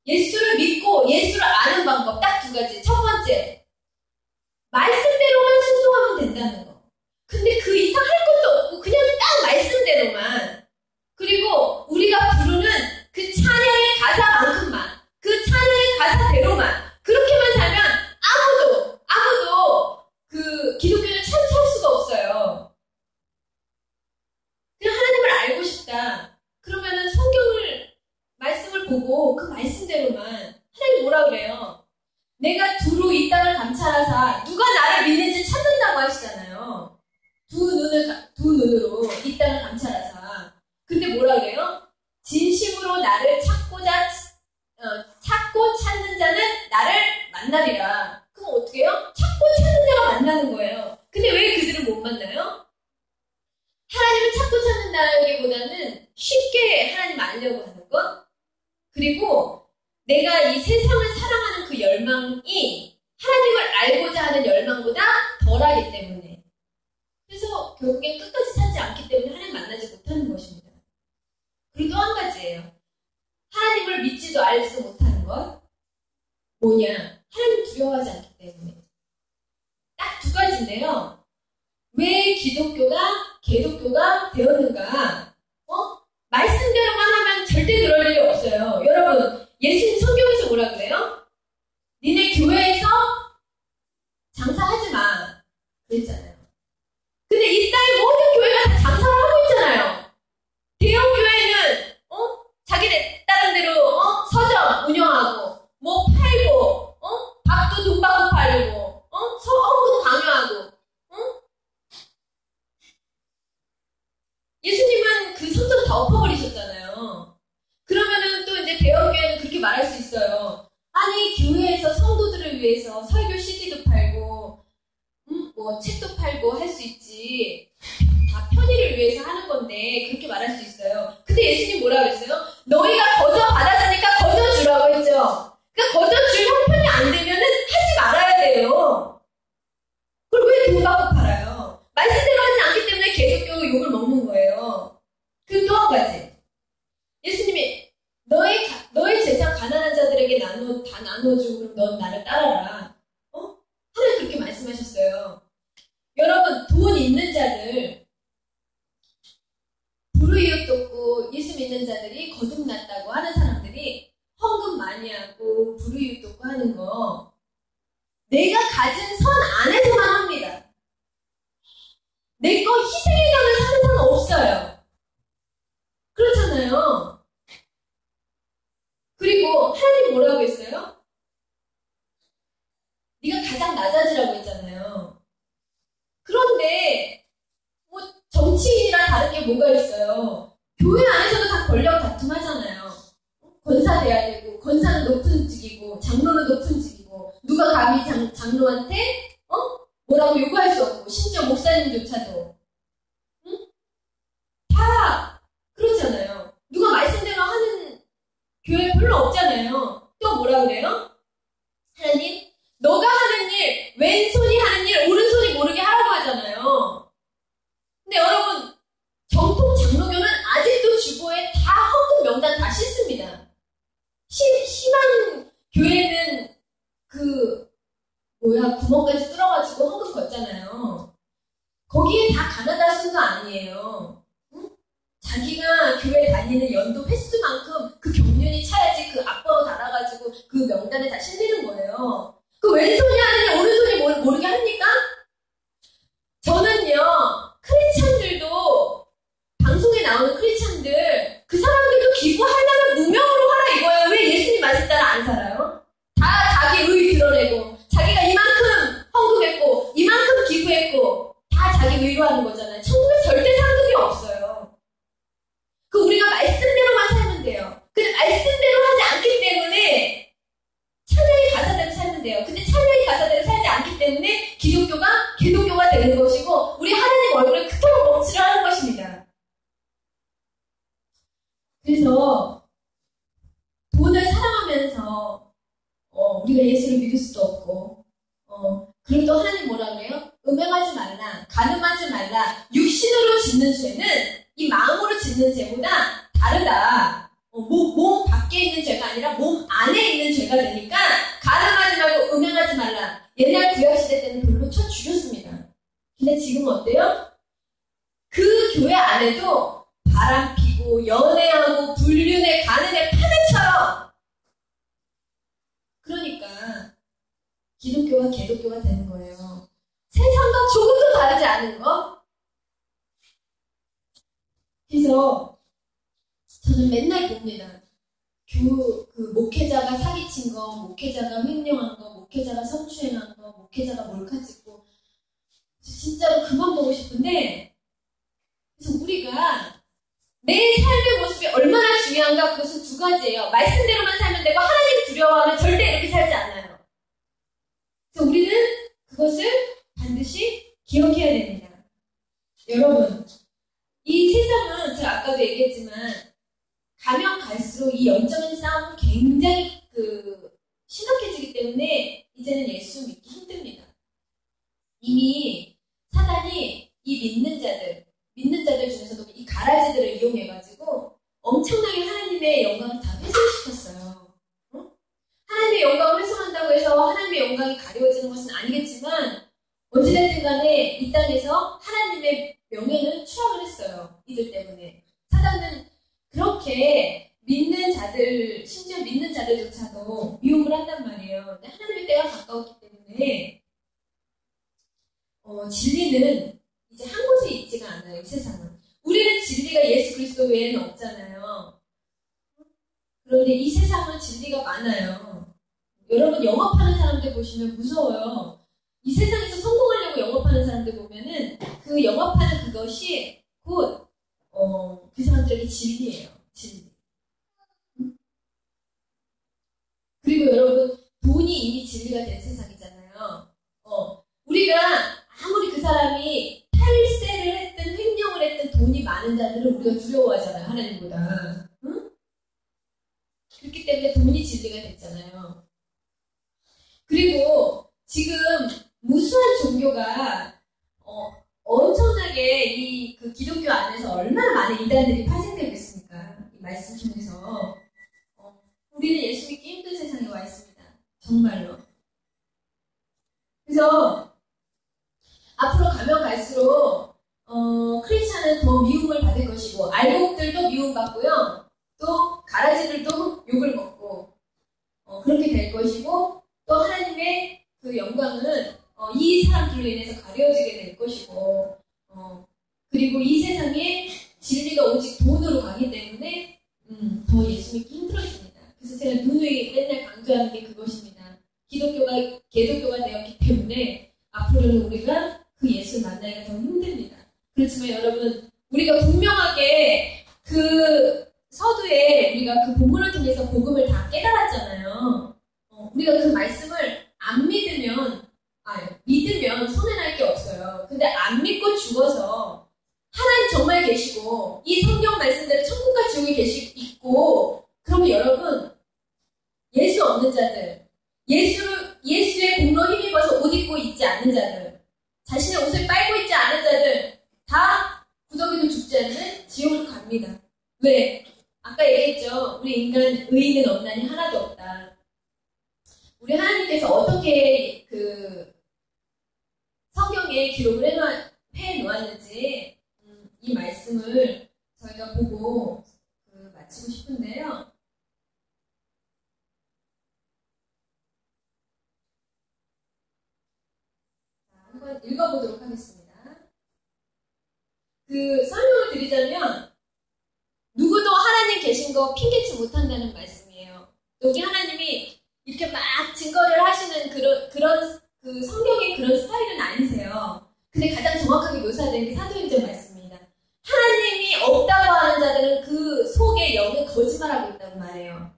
예수를 믿고 예수를 아는 방법 딱 두 가지. 첫 번째, 말씀대로만 순종하면 된다는 거. 근데 그 이상 할 것도 없고 그냥 딱 말씀대로만. 그리고 우리가 부르는 그 찬양의 가사만큼만, 그 찬양의 가사대로만 그렇게만 살면 아무도 그 기독교를 참수할 수가 없어요. 그냥 하나님을 알고 싶다. 그러면은 말씀을 보고 그 말씀대로만. 하나님 뭐라 그래요? 내가 두루 이 땅을 감찰하사 누가 나를 믿는지 찾는다고 하시잖아요. 두 눈으로 이 땅을 감찰하사. 근데 뭐라 그래요? 진심으로 나를 찾고 찾는 자는 나를 만나리라. 그럼 어떻게 해요? 찾고 찾는 자가 만나는 거예요. 근데 왜 그들을 못 만나요? 하나님을 찾고 찾는다기보다는 그리고 내가 이 세상을 사랑하는 그 열망이 하나님을 알고자 하는 열망보다 덜하기 때문에, 그래서 결국엔 끝까지 살지 않기 때문에 하나님 만나지 못하는 것입니다. 그리고 또 한 가지예요. 하나님을 믿지도 알지도 못하는 것. 뭐냐? 하나님 두려워하지 않기 때문에. 딱 두 가지인데요. 왜 기독교가 개독교가 되었는가? 말씀대로만 하면 절대 그럴 일이 없어요. 여러분, 예수님 성경에서 뭐라 그래요? 니네 교회에서 장사하지 마. 그랬잖아요. 근데 이 땅의 모든 교회가 다 장사를 하고 있잖아요. 대형 교회는 자기네 다른 대로 서점 운영하고 뭐 팔고 밥도 돈 받고 팔고 헌금도 강요하고 예수님은 그 성전 다 엎어버리셨잖아요. 그러면은 또 이제 대형 교회는 그렇게 말할 수 있어요. 아니 교회에서 성도들을 위해서 설교 CD도 팔고 뭐 책도 팔고 할 수 있지. 다 편의를 위해서 하는 건데 그렇게 말할 수 있어요. 근데 예수님 뭐라 그랬어요? 너희가 거저 받았으니까 거저 주라고 했죠. 그러니까 거저 줄 형편이 안 되면은 하지 말아야 돼요. 그리고 왜 돈 받고 팔아요? 말씀대로 하지 않기 때문에 개독교 욕을 먹는 거예요. 그리고 또 한 가지. 예수님이 너의 재산 가난한 자들에게 다 나눠주고 그럼 넌 나를 따라라. 하나님 그렇게 말씀하셨어요. 여러분, 돈 있는 자들, 불우이웃 돕고 예수 믿는 자들이 거듭났다고 하는 사람들이 헌금 많이 하고 불우이웃 돕고 하는 거 내가 가진 선 안에서만 합니다. 내 거 희생해가면서 하는 사람 없어요. 그렇잖아요. 그리고 하나님 뭐라고 했어요? 네가 가장 낮아지라고 했잖아요. 그런데 뭐 정치인이랑 다른 게 뭐가 있어요? 교회 안에서도 다 권력 다툼하잖아요. 권사 돼야 되고 권사는 높은 직이고 장로는 높은 직이고 누가 감히 장로한테 뭐라고 요구할 수 없고 심지어 목사님조차도 다 그렇잖아요. 누가 말씀대로 하는 교회 별로 없잖아요. 또 뭐라 그래요? 하나님, 너가 하는 일, 왼손이 하는 일, 오른손이 모르게 하라고 하잖아요. 근데 여러분, 정통 장로교는 아직도 주보에 다 헌금 명단 다 씻습니다. 심한 교회는 구멍까지 뚫어가지고 헌금 걷잖아요. 거기에 다 가나다 순도 아니에요. 응? 자기가 교회 다니는 연도 횟수만큼 그 경륜이 차야지 그 앞번호 달아가지고 그 명단에 다 실리는 거예요. 그 왼손이 하느냐 오른손이 모르게 합니까? 저는요, 크리스찬들도 방송에 나오는 크리스찬들 그 사람들도 기부하려면 무명으로 하라 이거예요. 왜 예수님 말씀 따라 안 살아요? 다 자기 의 드러내고 자기가 이만큼 헌금했고 이만큼 기부했고 다 자기 의로 하는 거잖아요. 천국에 절대 상급이 없어요. 그 우리가 말씀대로만 살면 돼요. 근데 말씀대로 하지 않기 때문에 찬양의 가사대로 살면 돼요. 근데 찬양의 가사대로 살지 않기 때문에 기독교가 기독교가 되는 것이고 우리 하나님 얼굴을 그토록 먹칠을 하는 것입니다. 그래서 돈을 사랑하면서 우리가 예수를 믿을 수도 없고 그리고 또 하나님 뭐라 그래요? 음행하지 말라, 간음하지 말라. 육신으로 짓는 죄는 이 마음으로 짓는 죄보다 다르다. 몸 밖에 있는 죄가 아니라 몸 안에 있는 죄가 되니까 간음하지 말고 음행하지 말라. 옛날 구약시대 때는 별로 쳐 죽였습니다. 근데 지금 어때요? 그 교회 안에도 바람 피고 연애하고 불륜에 간음에 파는처럼 그러니까 기독교와 개독교가 되는 거예요. 세상과 조금도 다르지 않은 거? 그래서 저는 맨날 봅니다. 목회자가 사기친 거, 목회자가 횡령한 거, 목회자가 성추행한 거, 목회자가 몰카 찍고 진짜로 그만 보고 싶은데 그래서 우리가 내 삶의 모습이 얼마나 중요한가 그것은 두 가지예요. 말씀대로만 살면 되고 하나님 두려워하면 절대 이렇게 살지 않아요. 그래서 우리는 그것을 반드시 기억해야 됩니다. 여러분, 이 세상은 제가 아까도 얘기했지만 가면 갈수록 이 영적인 싸움은 때문에 이제는 예수 믿기 힘듭니다. 이미 사단이 이 믿는 자들 중에서도 이 가라지들을 이용해가지고 엄청나게 하나님의 영광을 다 훼손시켰어요. 하나님의 영광을 훼손한다고 해서 하나님의 영광이 가려워지는 것은 아니겠지만 어찌됐든 간에 이 땅에서 하나님의 명예는 추락을 했어요. 이들 때문에. 사단은 그렇게 믿는 자들, 심지어 믿는 자들조차도 미움을 한단 말이에요. 근데 하나님의 때가 가까웠기 때문에 진리는 이제 한 곳에 있지가 않아요. 이 세상은. 우리는 진리가 예수 그리스도 외에는 없잖아요. 그런데 이 세상은 진리가 많아요. 여러분 영업하는 사람들 보시면 무서워요. 이 세상에서 성공하려고 영업하는 사람들 보면은 그 영업하는 그것이 곧 그 사람들에게 진리예요. 진리. 그리고 여러분 돈이 이미 진리가 된 세상이잖아요. 우리가 아무리 그 사람이 탈세를 했든 횡령을 했든 돈이 많은 자들은 우리가 두려워하잖아요. 하나님보다. 응? 그렇기 때문에 돈이 진리가 됐잖아요. 그리고 지금 무수한 종교가 엄청나게 그 기독교 안에서 얼마나 많은 이단들이 파생되고 있습니까? 이 말씀 중에서 우리는 예수 믿기 힘든 세상에 와 있습니다. 정말로. 그래서 앞으로 가면 갈수록 크리스찬은 더 미움을 받을 것이고 알곡들도 미움받고요. 또 가라지들도 욕을 먹고 그렇게 될 것이고 또 하나님의 그 영광은 이 사람들로 인해서 가려지게 될 것이고 그리고 이 세상에 진리가 오직 돈으로 가기 때문에 더 예수 믿기 힘들어집니다. 그래서 제가 누누이 맨날 강조하는 게 그것입니다. 기독교가 개독교가 되었기 때문에 앞으로는 우리가 그 예수를 만나기가 더 힘듭니다. 그렇지만 여러분 우리가 분명하게 그 서두에 우리가 그 본문을 통해서 복음을 다 깨달았잖아요. 우리가 그 말씀을 안 믿으면 손해날 게 없어요. 근데 안 믿고 죽어서 하나님 정말 계시고 이 성경 말씀대로 천국과 지옥이 있고 그러면 여러분 예수 없는 자들 예수의 공로 힘입어서 옷 입고 있지 않는 자들 자신의 옷을 빨고 있지 않은 자들 다 구더기도 죽지 않는 지옥으로 갑니다. 왜? 아까 얘기했죠. 우리 인간 의인은 없나니 하나도 없다. 우리 하나님께서 어떻게 그 성경에 기록을 해놓았는지 이 말씀을 저희가 보고 마치고 싶은데요. 자, 한번 읽어보도록 하겠습니다. 그 설명을 드리자면 누구도 하나님 계신 거 핑계치 못한다는 말씀이에요. 여기 하나님이 이렇게 막 증거를 하시는 그런 그 성경의 그런 스타일은 아니세요. 근데 가장 정확하게 묘사된 게 사도행전 말씀입니다. 하나님이 없다고 하는 자들은 그 속에 영에 거짓말하고 있다고 말해요.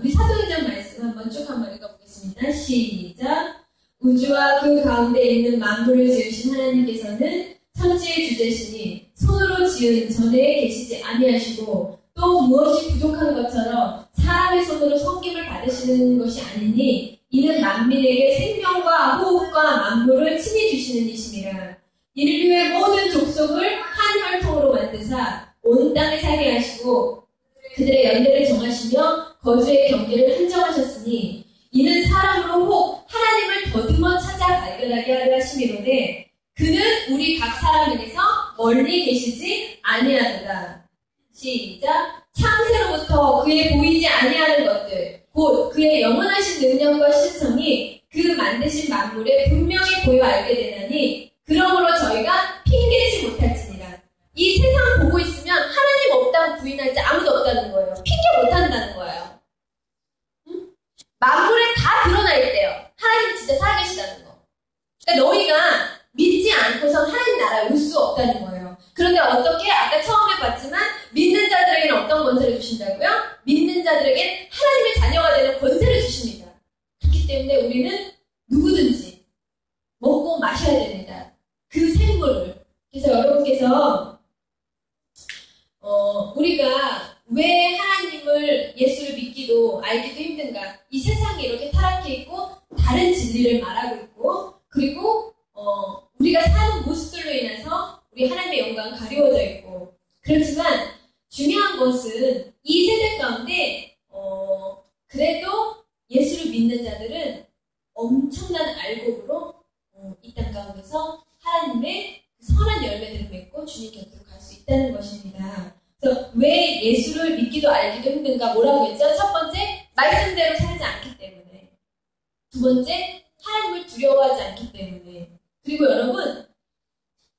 우리 사도행전 말씀 한번 읽어보겠습니다. 시작. 우주와 그 가운데 있는 만물을 지으신 하나님께서는 천지의 주제시니 손으로 지은 전에 계시지 아니하시고 또 무엇이 부족한 것처럼 사람의 손으로 섬김을 받으시는 것이 아니니 이는 만민에게 생명과 호흡과 만물을 친히 주시는 이심이라. 인류의 모든 족속을 한 혈통으로 만드사 온 땅에 살게 하시고 그들의 연대를 정하시며 거주의 경계를 한정하셨으니 이는 사람으로 혹 하나님을 더듬어 찾아 발견하게 하려 하심이로되 그는 우리 각 사람에게서 멀리 계시지 아니하도다. 시작. 창세로부터 그의 보이지 아니하는 것들 곧 그의 영원하신 능력과 신성이 그 만드신 만물에 분명히 보여 알게 되나니 그러므로 저희가 핑계치 못할지니라. 이 세상 보고 있으면 하나님 없다고 부인할 자 아무도 없다는 거예요. 핑계 못한다는 거예요. 응? 만물에 다 드러나 있대요. 하나님 진짜 살아계시다는 거. 그러니까 너희가 믿지 않고선 하나님 나라에 올 수 없다는 거예요. 그런데 어떻게? 아까 처음에 봤지만 믿는 자들에게는 어떤 권세를 주신다고요? 믿는 자들에게는 하나님의 자녀가 되는 권세를 주십니다. 그렇기 때문에 우리는 누구든지 먹고 마셔야 됩니다. 그 생물을. 그래서 여러분께서 우리가 왜 하나님을 예수를 믿기도 알기도 힘든가? 이 세상이 이렇게 타락해 있고 다른 진리를 말하고 있고, 그리고 우리가 사는 모습들로 인해서 우리 하나님의 영광은 가리워져 있고, 그렇지만 중요한 것은 이 세대 가운데 그래도 예수를 믿는 자들은 엄청난 알곡으로 이 땅 가운데서 하나님의 선한 열매들을 맺고 주님 곁으로 갈 수 있다는 것입니다. 그래서 왜 예수를 믿기도 알기도 힘든가? 뭐라고 했죠? 첫 번째, 말씀대로 살지 않기 때문에. 두 번째, 하나님을 두려워하지 않기 때문에. 그리고 여러분,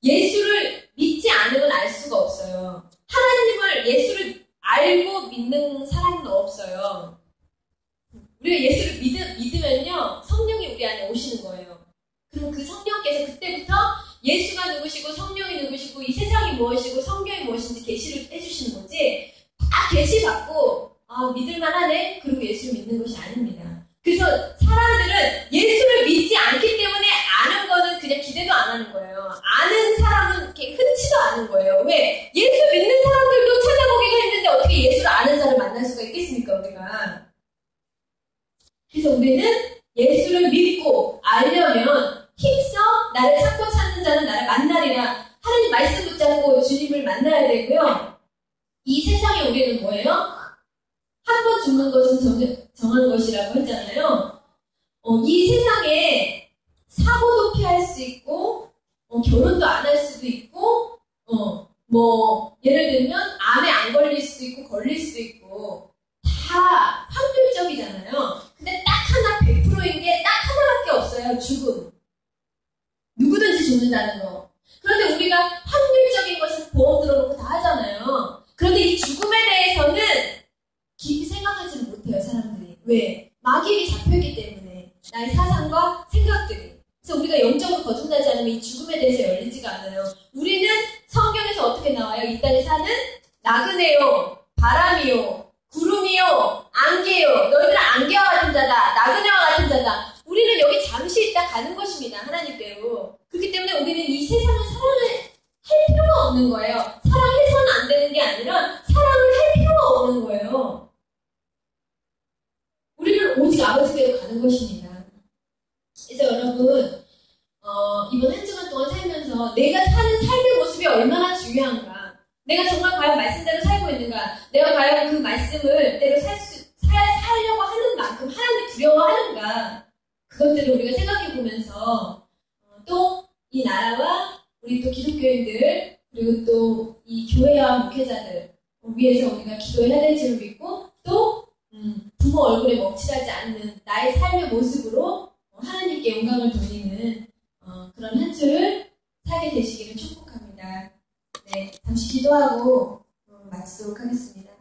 예수를 믿지 않으면 알 수가 없어요. 하나님을, 예수를 알고 믿는 사람은 없어요. 우리가 예수를 믿으면요, 성령이 우리 안에 오시는 거예요. 그럼 그 성령께서 그때부터 예수가 누구시고 성령이 누구시고 이 세상이 무엇이고 성경이 무엇인지 계시를 해주시는 거지, 다 계시받고 믿을만하네, 그리고 예수를 믿는 것이 아닙니다. 그래서 사람들은 예수를 믿지 않기 때문에 아는 거는 그냥 기대도 안 하는 거예요. 아는 사람은 이렇게 흔치도 않은 거예요. 왜? 예수 믿는 사람들도 찾아보기가 힘든데 어떻게 예수를 아는 사람을 만날 수가 있겠습니까, 우리가? 그래서 우리는 예수를 믿고 알려면 힘써 나를 찾고 찾는 자는 나를 만나리라. 하나님 말씀 붙잡고 주님을 만나야 되고요. 이 세상에 우리는 뭐예요? 한 번 죽는 것은 정한 것이라고 했잖아요. 이 세상에 사고도 피할 수 있고, 결혼도 안 할 수도 있고, 예를 들면 암에 안 걸릴 수도 있고 걸릴 수도 있고, 다 확률적이잖아요. 근데 딱 하나 100%인 게 딱 하나밖에 없어요. 죽음. 누구든지 죽는다는 거. 그런데 우리가 확률적인 것을 보험 들어놓고 다 하잖아요. 그런데 이 죽음에 대해서는 깊이 생각하지는 못해요, 사람들이. 왜? 마귀에게 잡혀있기 때문에. 나의 사상과 생각들이. 그래서 우리가 영적으로 거듭나지 않으면 이 죽음에 대해서 열리지가 않아요. 우리는 성경에서 어떻게 나와요? 이 땅에 사는 나그네요, 바람이요, 구름이요, 안개요. 너희들은 안개와 같은 자다, 나그네와 같은 자다. 우리는 여기 잠시 있다 가는 것입니다, 하나님께로. 그렇기 때문에 우리는 이 세상을 사랑을 할 필요가 없는 거예요. 사랑해서는 안 되는 게 아니라 사랑을 할 필요가 없는 거예요. 우리는 오직 아버지께로 가는 것입니다. 그래서 여러분, 이번 한 주간 동안 살면서 내가 사는 삶의 모습이 얼마나 중요한가, 내가 정말 과연 말씀대로 살고 있는가, 내가 과연 그 말씀을 대로 살려고 하는 만큼 하나님을 두려워하는가, 그것들을 우리가 생각해 보면서 또 이 나라와 우리 또 기독교인들, 그리고 또 이 교회와 목회자들 위해서 우리가 기도해야 될 줄을 믿고, 또 부모 얼굴에 먹칠하지 않는 나의 삶의 모습으로 하나님께 영광을 돌리는 그런 한 주를 살게 되시기를 축복합니다. 네, 잠시 기도하고 마치도록 하겠습니다.